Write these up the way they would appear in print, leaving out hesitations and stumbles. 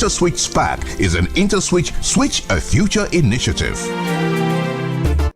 InterswitchSPAK is an IntersWitch Switch a Future initiative.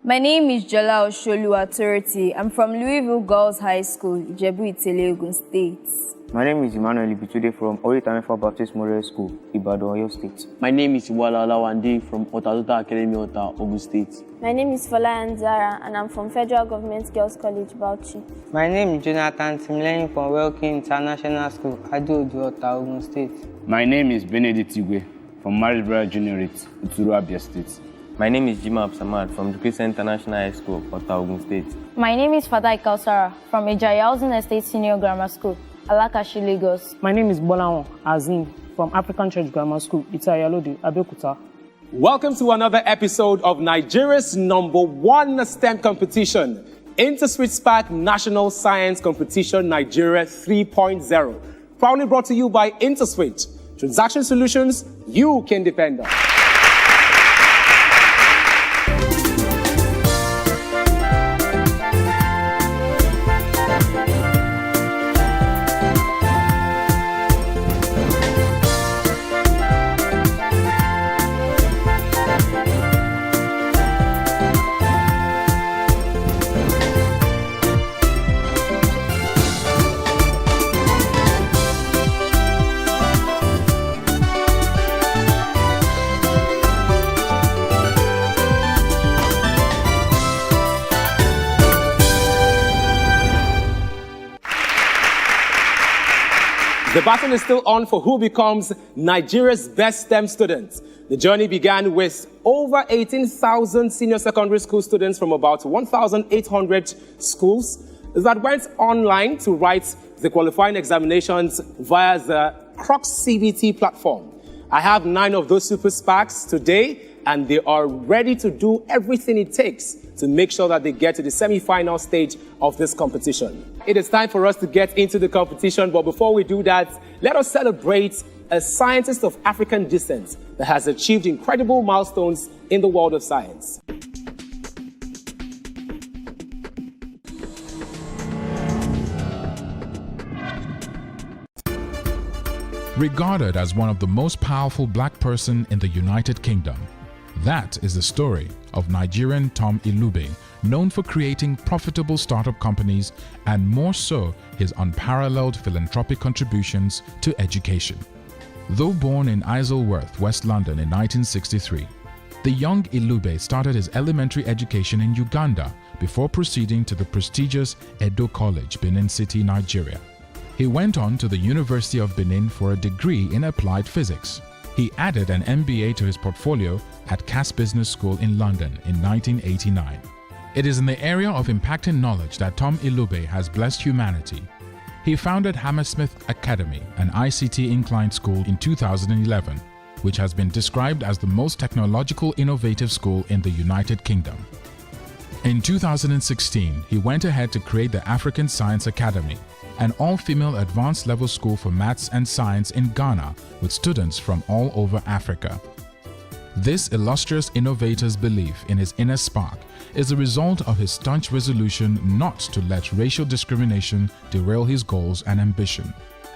My name is Jola Osholu Authority. I'm from Louisville Girls High School, Ijebu-Itele, Ogun State. My name is Emmanuel Ibitude from Oritamefa Baptist Model School, Ibadan, Oyo State. My name is Iwala Lawande from Otaluta Academy, Ota, Ogun State. My name is Fola Anzara and I'm from Federal Government Girls College, Bauchi. My name is Jonathan Timleni from Welkin International School, Ado-Odo, Ota, Ogun State. My name is Benedict Igwe from Maribra Juniorate, Uturu, Abia State. My name is Jima Absamad from Christian International High School, Ota, Ogun State. My name is Fatai Kausara from Ejai Housing Estate Senior Grammar School, Alakashi, Lagos. My name is Bolawon Azim from African Church Grammar School, Itayalode, Abeokuta. Welcome to another episode of Nigeria's #1 STEM competition, InterswitchSPAK National Science Competition Nigeria 3.0. Proudly brought to you by IntersWitch. Transaction solutions you can depend on. The battle is still on for who becomes Nigeria's best STEM student. The journey began with over 18,000 senior secondary school students from about 1,800 schools that went online to write the qualifying examinations via the Crux CBT platform. I have 9 of those super SPAKs today, and they are ready to do everything it takes to make sure that they get to the semi-final stage of this competition. It is time for us to get into the competition, but before we do that, let us celebrate a scientist of African descent that has achieved incredible milestones in the world of science. Regarded as one of the most powerful black person in the United Kingdom, that is the story of Nigerian Tom Ilube, known for creating profitable startup companies and more so his unparalleled philanthropic contributions to education. Though born in Isleworth, West London in 1963, the young Ilube started his elementary education in Uganda before proceeding to the prestigious Edo College, Benin City, Nigeria. He went on to the University of Benin for a degree in applied physics. He added an MBA to his portfolio at Cass Business School in London in 1989. It is in the area of impacting knowledge that Tom Ilube has blessed humanity. He founded Hammersmith Academy, an ICT inclined school in 2011, which has been described as the most technological innovative school in the United Kingdom. In 2016, he went ahead to create the African Science Academy, an all-female advanced level school for maths and science in Ghana with students from all over Africa. This illustrious innovator's belief in his inner spark is the result of his staunch resolution not to let racial discrimination derail his goals and ambition,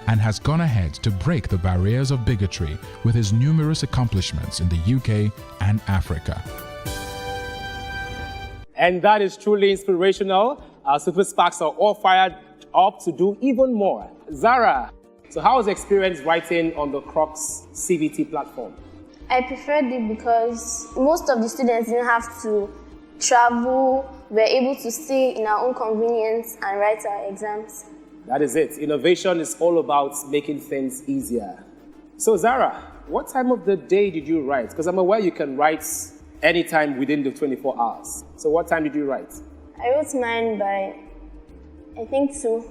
and has gone ahead to break the barriers of bigotry with his numerous accomplishments in the UK and Africa. And that is truly inspirational. Our super SPAKs are all fired up to do even more. Zara, so how was the experience writing on the Crux CBT platform? I preferred it because most of the students didn't have to travel. We were able to stay in our own convenience and write our exams. That is it. Innovation is all about making things easier. So Zara, what time of the day did you write? Because I'm aware you can write anytime within the 24 hours. So what time did you write? I wrote mine by, I think 2.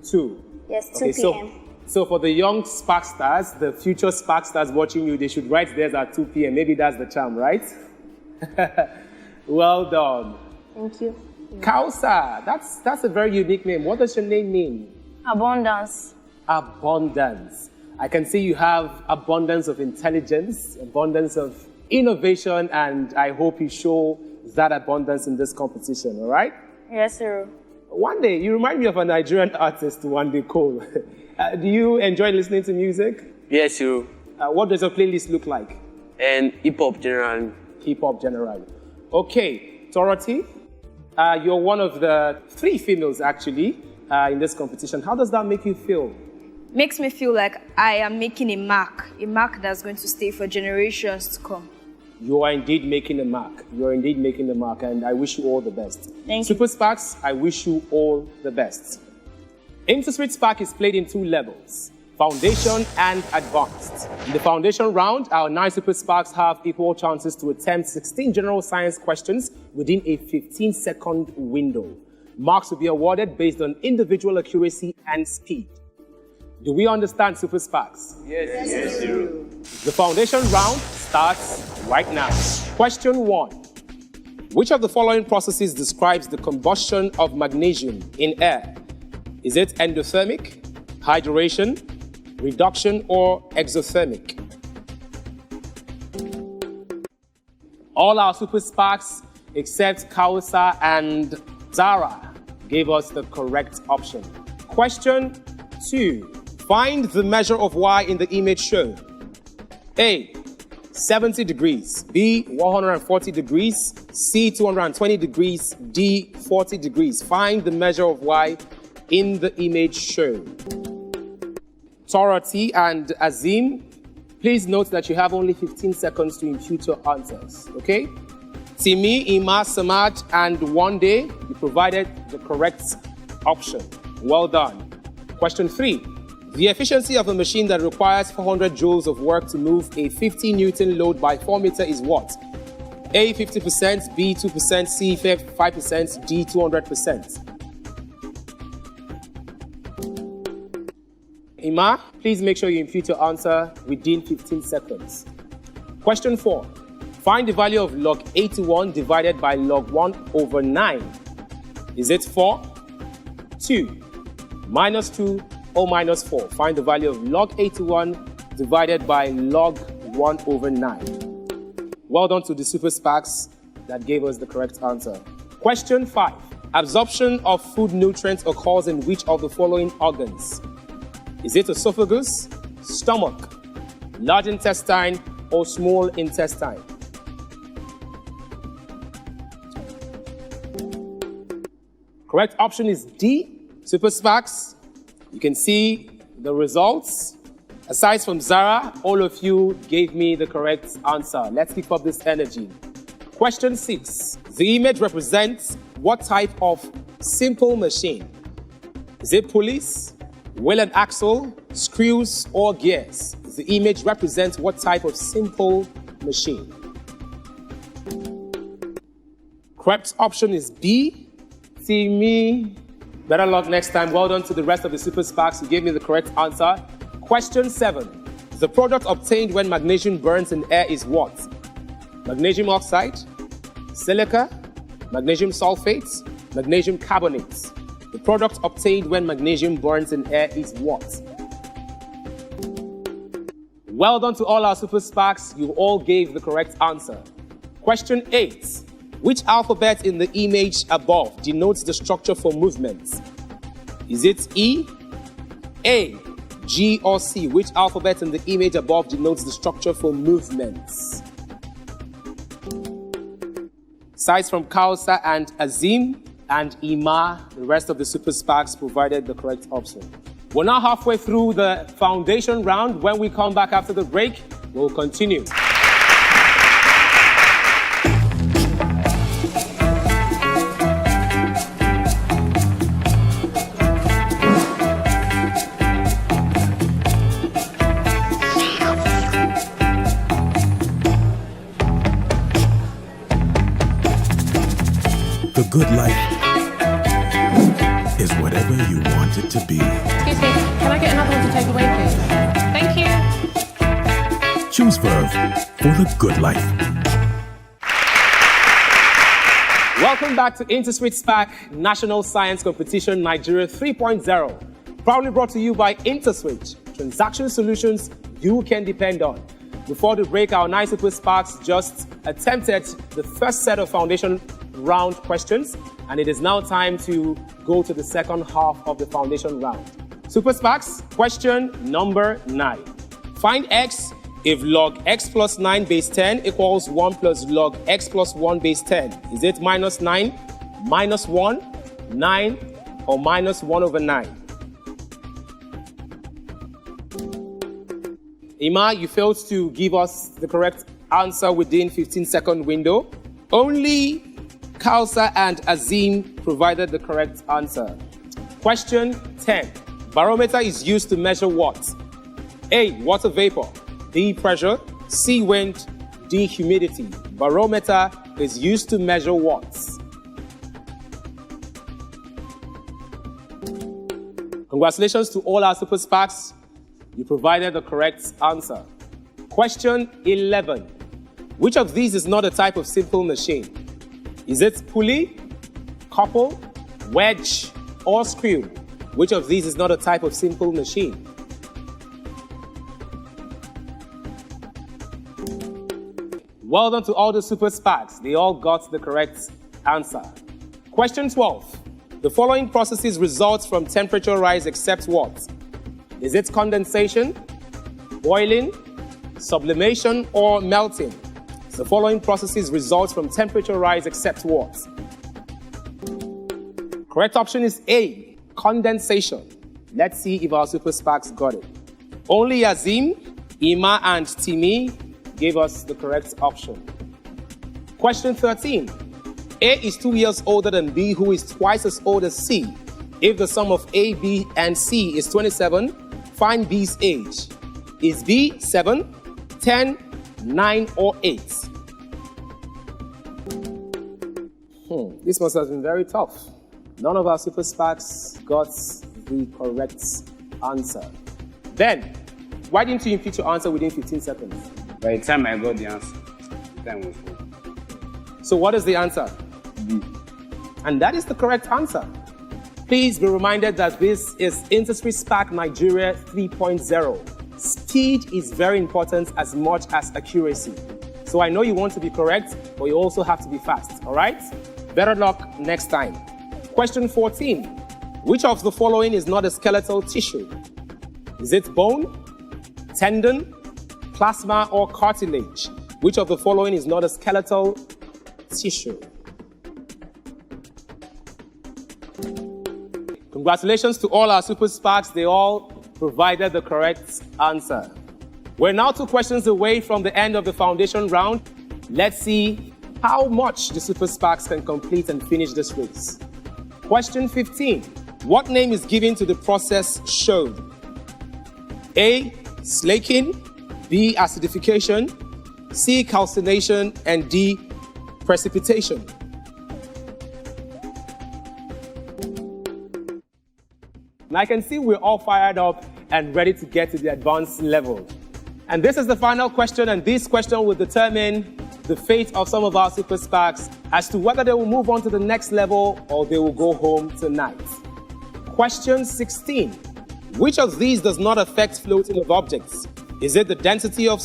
2? Yes, 2 p.m. So for the young SPAK stars, the future SPAK stars watching you, they should write theirs at 2 p.m. Maybe that's the charm, right? Well done. Thank you. Kausa, that's a very unique name. What does your name mean? Abundance. Abundance. I can see you have abundance of intelligence, abundance of innovation, and I hope you show that abundance in this competition, all right? Yes, sir. One day, you remind me of a Nigerian artist, One Day Cole. Do you enjoy listening to music? Yes, sir. What does your playlist look like? And hip-hop generally. Hip-hop generally. Okay, Dorothy, you're one of the 3 females actually in this competition. How does that make you feel? Makes me feel like I am making a mark that's going to stay for generations to come. You are indeed making a mark. You're indeed making a mark, and I wish you all the best. Thank you. Super SPAKs, I wish you all the best. InterswitchSPAK is played in 2 levels, Foundation and Advanced. In the Foundation round, our 9 Super SPAKs have equal chances to attempt 16 general science questions within a 15-second window. Marks will be awarded based on individual accuracy and speed. Do we understand Super SPAKs? Yes, yes, sir. The Foundation round starts right now. Question 1. Which of the following processes describes the combustion of magnesium in air? Is it endothermic, hydration, reduction, or exothermic? All our Super SPAKs except Kausa and Zara gave us the correct option. Question 2. Find the measure of y in the image shown. A, 70 degrees. B, 140 degrees. C, 220 degrees. D, 40 degrees. Find the measure of y in the image shown. Dorothy and Azim, please note that you have only 15 seconds to impute your answers, okay? Timi, Ima, Samad, and Wande, you provided the correct option. Well done. Question 3. The efficiency of a machine that requires 400 joules of work to move a 50 Newton load by 4 meters is what? A, 50%, B, 2%, C, 5%, D, 200%. Ima, please make sure you impute your answer within 15 seconds. Question 4. Find the value of log 81 divided by log 1 over 9. Is it 4, 2, minus 2, or minus 4? Find the value of log 81 divided by log 1 over 9. Well done to the Super SPAKs that gave us the correct answer. Question 5. Absorption of food nutrients occurs in which of the following organs? Is it esophagus, stomach, large intestine, or small intestine? Correct option is D, Super SPAKs. You can see the results. Aside from Zara, all of you gave me the correct answer. Let's keep up this energy. Question 6. The image represents what type of simple machine? Is it pulleys, wheel and axle, screws, or gears? The image represents what type of simple machine? Correct option is B. See me. Better luck next time. Well done to the rest of the Super SPAKs who gave me the correct answer. Question 7. The product obtained when magnesium burns in air is what? Magnesium oxide, silica, magnesium sulfate, magnesium carbonate. The product obtained when magnesium burns in air is what? Well done to all our Super SPAKs. You all gave the correct answer. Question 8. Which alphabet in the image above denotes the structure for movements? Is it E, A, G, or C? Which alphabet in the image above denotes the structure for movements? Sides from Kausa and Azim and Ima, the rest of the Super SPAKs provided the correct option. We're now halfway through the foundation round. When we come back after the break, we'll continue. The good life is whatever you want it to be. Excuse me, can I get another one to take away, please? Thank you. Choose Verve for the good life. Welcome back to InterswitchSPAK National Science Competition Nigeria 3.0. Proudly brought to you by InterSwitch, transaction solutions you can depend on. Before the break, our 9 Super SPAKs just attempted the first set of foundation round questions, and it is now time to go to the second half of the foundation round. Super SPAKs, question number 9. Find X If log x plus 9 base 10 equals 1 plus log x plus 1 base 10, is it minus 9, minus 1, 9, or minus 1 over 9? Ima, you failed to give us the correct answer within 15-second window. Only Kausa and Azim provided the correct answer. Question 10. Barometer is used to measure what? A, water vapor. B, pressure. C, wind. D, humidity. Barometer is used to measure what? Congratulations to all our Super SPAKs. You provided the correct answer. Question 11. Which of these is not a type of simple machine? Is it pulley, couple, wedge, or screw? Which of these is not a type of simple machine? Well done to all the Super SPAKs. They all got the correct answer. Question 12. The following processes result from temperature rise except what? Is it condensation, boiling, sublimation, or melting? The following processes result from temperature rise except what? Correct option is A, condensation. Let's see if our Super SPAKs got it. Only Azim, Ima, and Timi gave us the correct option. Question 13. A is 2 years older than B, who is twice as old as C. If the sum of A, B, and C is 27, find B's age. Is B 7, 10, 9, or 8? This must have been very tough. None of our Super SPAKs got the correct answer. Then, why didn't you input your answer within 15 seconds? By the time I got the answer, the time was full. So what is the answer? B. And that is the correct answer. Please be reminded that this is InterswitchSPAK Nigeria 3.0. Speed is very important as much as accuracy. So I know you want to be correct, but you also have to be fast, all right? Better luck next time. Question 14. Which of the following is not a skeletal tissue? Is it bone, tendon, plasma, or cartilage? Which of the following is not a skeletal tissue? Congratulations to all our Super SPAKs. They all provided the correct answer. We're now 2 questions away from the end of the foundation round. Let's see how much the Super SPAKs can complete and finish this race. Question 15. What name is given to the process shown? A, slaking, B, acidification, C, calcination, and D, precipitation. And I can see we're all fired up and ready to get to the advanced level. And this is the final question, and this question will determine the fate of some of our Super SPAKs as to whether they will move on to the next level or they will go home tonight. Question 16. Which of these does not affect floating of objects? Is it the density of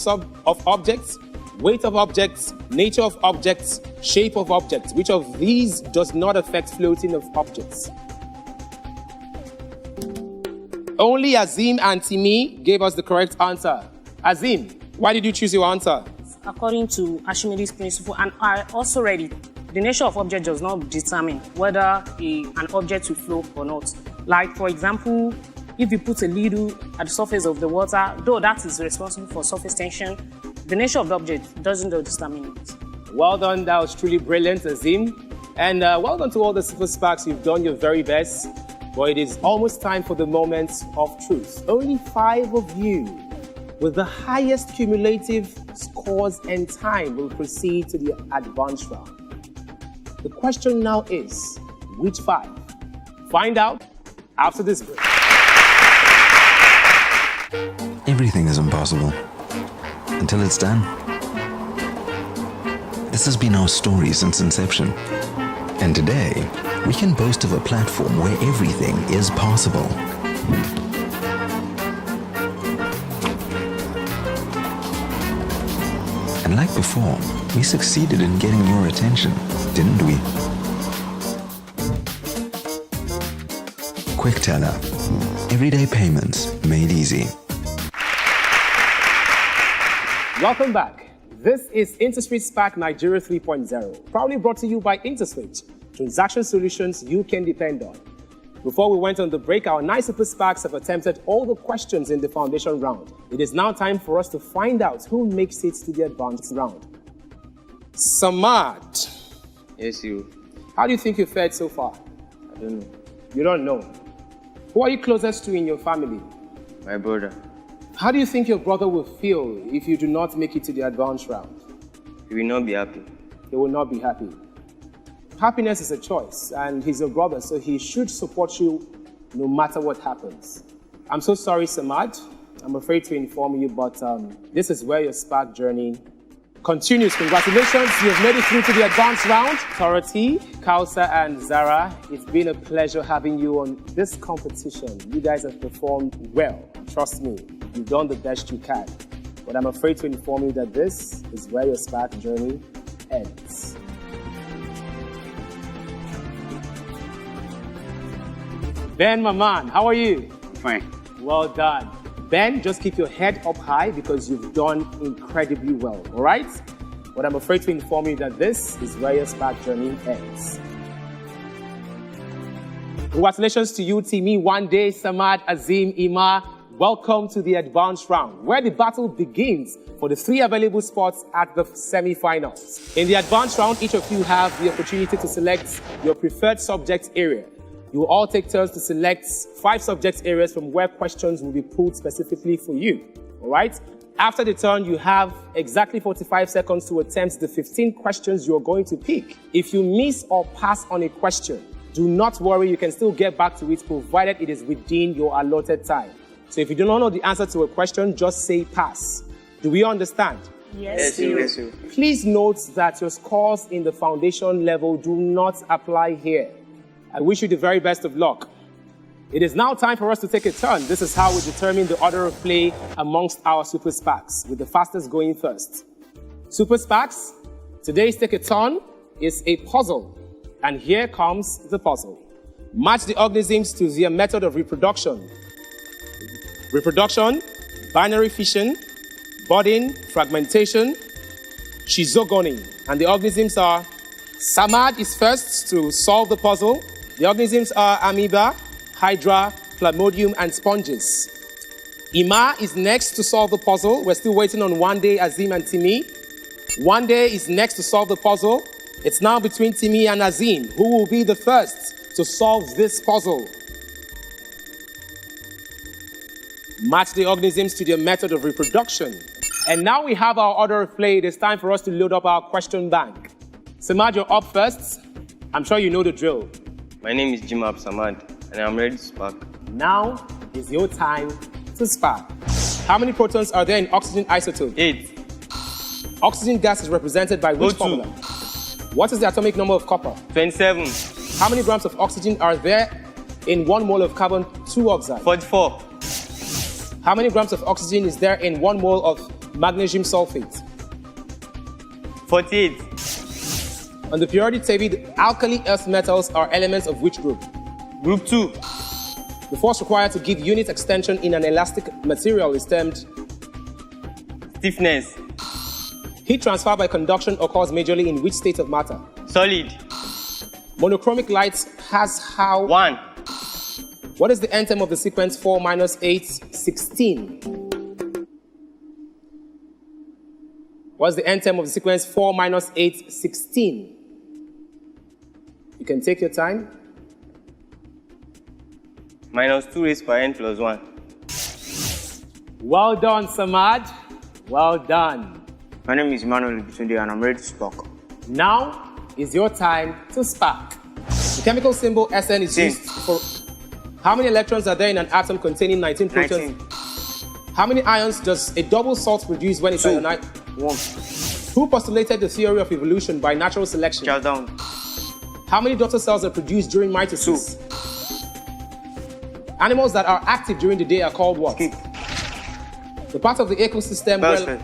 objects, weight of objects, nature of objects, shape of objects? Which of these does not affect floating of objects? Only Azim and Timi gave us the correct answer. Azim, why did you choose your answer? According to Archimedes' principle, and I also read it, the nature of object does not determine whether an object will flow or not. Like, for example, if you put a needle at the surface of the water, though that is responsible for surface tension, the nature of the object doesn't determine it. Well done, that was truly brilliant, Azim. And well done to all the Super SPAKs, you've done your very best. But it is almost time for the moment of truth. Only 5 of you with the highest cumulative scores and time will proceed to the advanced round. The question now is, which 5? Find out after this break. Everything is impossible until it's done. This has been our story since inception. And today, we can boast of a platform where everything is possible. And like before, we succeeded in getting your attention, didn't we? Quick Teller. Everyday payments made easy. Welcome back. This is InterswitchSPAK Nigeria 3.0, proudly brought to you by IntersWitch, transaction solutions you can depend on. Before we went on the break, our 9 Super SPAKs have attempted all the questions in the foundation round. It is now time for us to find out who makes it to the advanced round. Samad. Yes, you. How do you think you fared so far? I don't know. You don't know. Who are you closest to in your family? My brother. How do you think your brother will feel if you do not make it to the advanced round? He will not be happy. He will not be happy. Happiness is a choice, and he's your brother, so he should support you no matter what happens. I'm so sorry, Samad. I'm afraid to inform you, but this is where your SPAK journey continues. Congratulations, you've made it through to the advanced round. Dorothy, Kausa, and Zara, it's been a pleasure having you on this competition. You guys have performed well. Trust me, you've done the best you can. But I'm afraid to inform you that this is where your SPAK journey ends. Ben, my man, how are you? Fine. Well done. Ben, just keep your head up high because you've done incredibly well, all right? But I'm afraid to inform you that this is where your SPAK journey ends. Congratulations to you, Timi, Wande, Samad, Azim, Ima. Welcome to the advanced round, where the battle begins for the 3 available spots at the semi-finals. In the advanced round, each of you have the opportunity to select your preferred subject area. You will all take turns to select 5 subject areas from where questions will be pulled specifically for you, all right? After the turn, you have exactly 45 seconds to attempt the 15 questions you're going to pick. If you miss or pass on a question, do not worry, you can still get back to it provided it is within your allotted time. So if you do not know the answer to a question, just say pass. Do we understand? Yes, yes, sir. Please note that your scores in the foundation level do not apply here. I wish you the very best of luck. It is now time for us to take a turn. This is how we determine the order of play amongst our Super SPAKs, with the fastest going first. Super SPAKs, today's take a turn is a puzzle. And here comes the puzzle. Match the organisms to their method of reproduction. Reproduction, binary fission, budding, fragmentation, schizogony. And the organisms are, Samad is first to solve the puzzle. The organisms are amoeba, hydra, plasmodium, and sponges. Ima is next to solve the puzzle. We're still waiting on Wande, Azim, and Timi. Wande is next to solve the puzzle. It's now between Timi and Azim. Who will be the first to solve this puzzle? Match the organisms to their method of reproduction. And now we have our order of play. It is time for us to load up our question bank. Samad, you're up first. I'm sure you know the drill. My name is Jimab Samad, and I'm ready to SPAK. Now is your time to SPAK. How many protons are there in oxygen isotope? 8. Oxygen gas is represented by which O2. formula? What is the atomic number of copper? 27. How many grams of oxygen are there in 1 mole of carbon 2 oxide? 44. How many grams of oxygen is there in 1 mole of magnesium sulfate? 48. On the periodic table, the alkali earth metals are elements of which group? Group 2. The force required to give unit extension in an elastic material is termed Stiffness. heat transfer by conduction occurs majorly in which state of matter? Solid. Monochromic light has how? 1. What is the end term of the sequence 4 minus 8, 16? What's the end term of the sequence 4 minus 8, 16? You can take your time. Minus 2 raised by n plus 1. Well done, Samad. Well done. My name is Emmanuel Ilube, and I'm ready to SPAK. Now is your time to SPAK. The chemical symbol SN is used for... How many electrons are there in an atom containing 19 protons? 19. How many ions does a double salt produce when it's ionized? 1. Who postulated the theory of evolution by natural selection? Charles Darwin. How many daughter cells are produced during mitosis? 2. Animals that are active during the day are called what? Skip. The part of the ecosystem where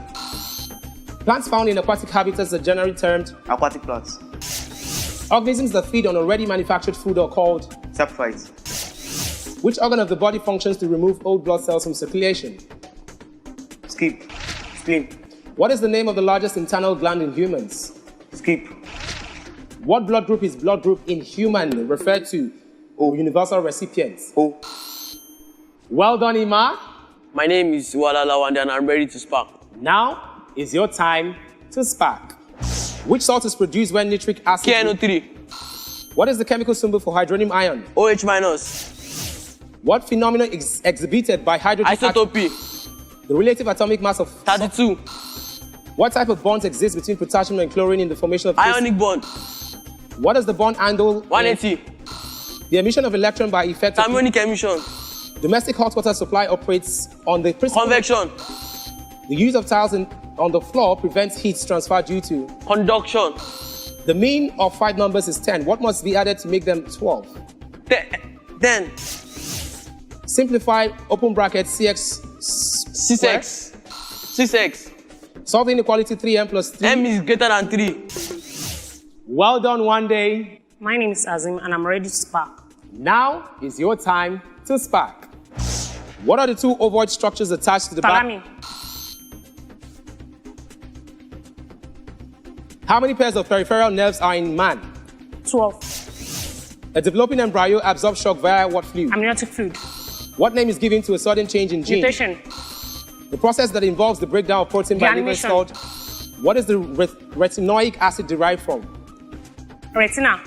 plants found in aquatic habitats are generally termed Aquatic plants. organisms that feed on already manufactured food are called Saprophytes. Which organ of the body functions to remove old blood cells from circulation? Skip. Spleen. What is the name of the largest internal gland in humans? Skip. What blood group is blood group in human referred to? Universal recipients. Well done, Ima. My name is Walala Wande and I'm ready to spark. Now is your time to spark. Which salt is produced when nitric acid... KNO3. What is the chemical symbol for hydronium ion? OH minus. What phenomenon is exhibited by hydrogen... Isotopy. The relative atomic mass of... 32. What type of bonds exist between potassium and chlorine in the formation of... Ionic bond. What is the bond angle... 180. The emission of electron by effect of... Thermionic emission. Domestic hot water supply operates on the principle... Convection. The use of tiles on the floor prevents heat transfer due to... Conduction. The mean of 5 numbers is 10. What must be added to make them 12? 10. Simplify, open bracket, CX... 6x. 6x. Solve the inequality 3m plus 3. M is greater than 3. Well done, one day. My name is Azim and I'm ready to spark. Now is your time to spark. What are the two ovoid structures attached to the Salami. back? How many pairs of peripheral nerves are in man? 12. A developing embryo absorbs shock via what fluid? Amniotic fluid. What name is given to a sudden change in gene? Mutation. The process that involves the breakdown of protein by liver is called... What is the retinoic acid derived from? Retina.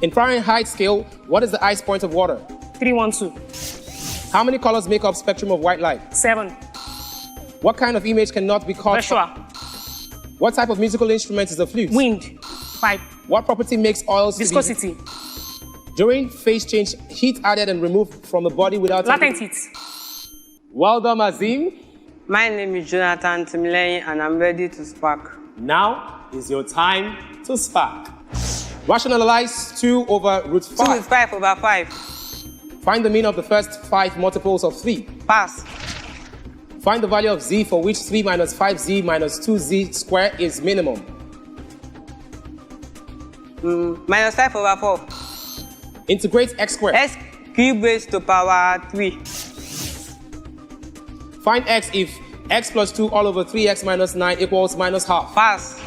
In Fahrenheit scale, what is the ice point of water? 312. How many colors make up spectrum of white light? 7. What kind of image cannot be caught? Visual. What type of musical instrument is a flute? Wind. Pipe. What property makes oils... Viscosity. During phase change, heat added and removed from the body without... Latent heat. Well done, Azim. My name is Jonathan Timileyin and I'm ready to spark. Now is your time to spark. Rationalize 2 over root 5. 2 is 5 over 5. Find the mean of the first 5 multiples of 3. Pass. Find the value of z for which 3 minus 5z minus 2z square is minimum. Minus 5 over 4. Integrate x squared. X cubed raised to power 3. Find x if x plus 2 all over 3x minus 9 equals minus half. Pass.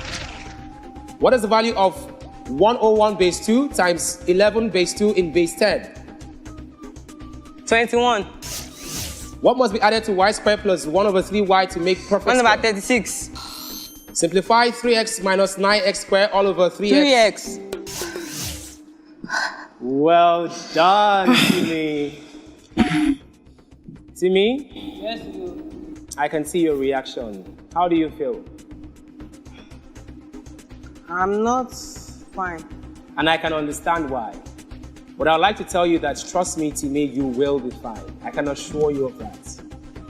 What is the value of 101 base 2 times 11 base 2 in base 10? 21. What must be added to y squared plus 1 over 3y to make perfect 1 square? over 36. Simplify 3x minus 9x squared all over 3x. 3x. Well done, Timmy. Timmy? Yes, you. I can see your reaction. How do you feel? I'm not fine. And I can understand why. But I'd like to tell you that, trust me, Timmy, you will be fine. I can assure you of that.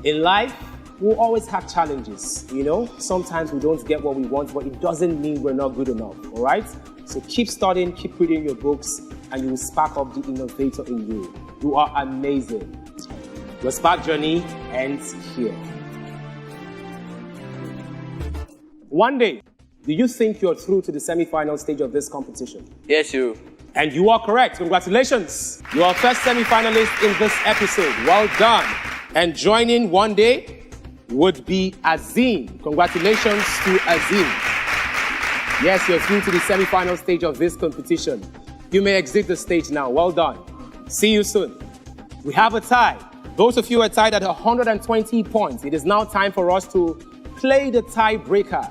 In life, we'll always have challenges, you know? Sometimes we don't get what we want, but it doesn't mean we're not good enough, all right? So keep studying, keep reading your books, and you will spark up the innovator in you. You are amazing. Your spark journey ends here. One day, do you think you're through to the semi-final stage of this competition? Yes, you. And you are correct. Congratulations. You are first semi-finalist in this episode. Well done. And joining one day would be Azim. Congratulations to Azim. Yes, you're through to the semi-final stage of this competition. You may exit the stage now. Well done. See you soon. We have a tie. Both of you are tied at 120 points. It is now time for us to play the tiebreaker.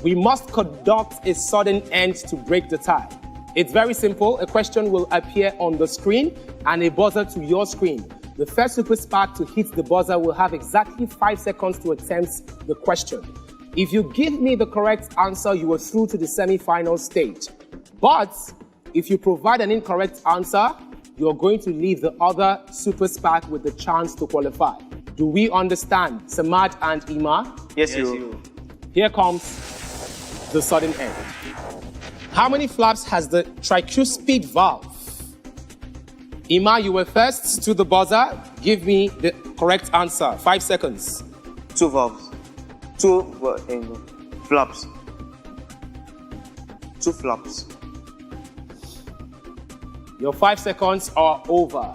We must conduct a sudden end to break the tie. It's very simple. A question will appear on the screen and a buzzer to your screen. The first Super Spark to hit the buzzer will have exactly 5 seconds to attempt the question. If you give me the correct answer, you are through to the semi-final stage. But if you provide an incorrect answer, you're going to leave the other Super Spark with the chance to qualify. Do we understand, Samad and Ima? Yes, you. Here comes the sudden end. How many flaps has the tricuspid valve? Ima, you were first to the buzzer. Give me the correct answer. 5 seconds. 2 valves. 2 flaps. 2 flaps. Your 5 seconds are over.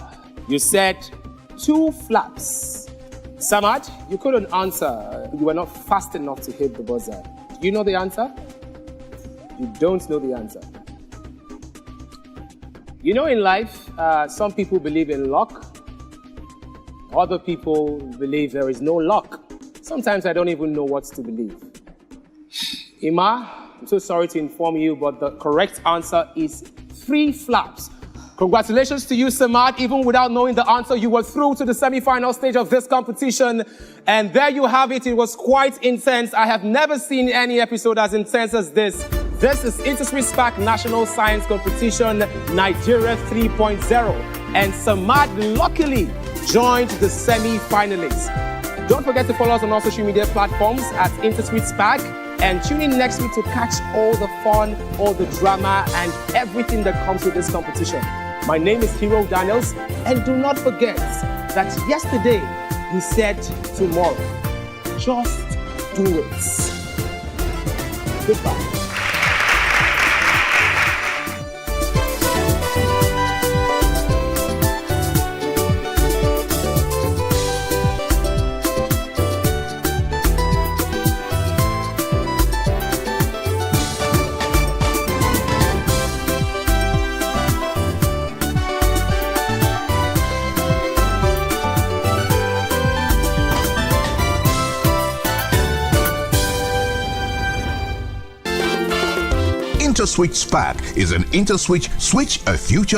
You said 2 flaps. Samad, you couldn't answer. You were not fast enough to hit the buzzer. Do you know the answer? You don't know the answer. You know, in life, some people believe in luck. Other people believe there is no luck. Sometimes I don't even know what to believe. Ima, I'm so sorry to inform you, but the correct answer is 3 flaps. Congratulations to you, Samad. Even without knowing the answer, you were through to the semi-final stage of this competition. And there you have it. It was quite intense. I have never seen any episode as intense as this. This is InterswitchSPAK National Science Competition Nigeria 3.0. And Samad luckily joined the semi-finalists. Don't forget to follow us on all social media platforms at InterswitchSPAK. And tune in next week to catch all the fun, all the drama, and everything that comes with this competition. My name is Hero Daniels, and do not forget that yesterday he said tomorrow. Just do it. Goodbye. InterswitchSPAK is an InterSwitch Switch a Future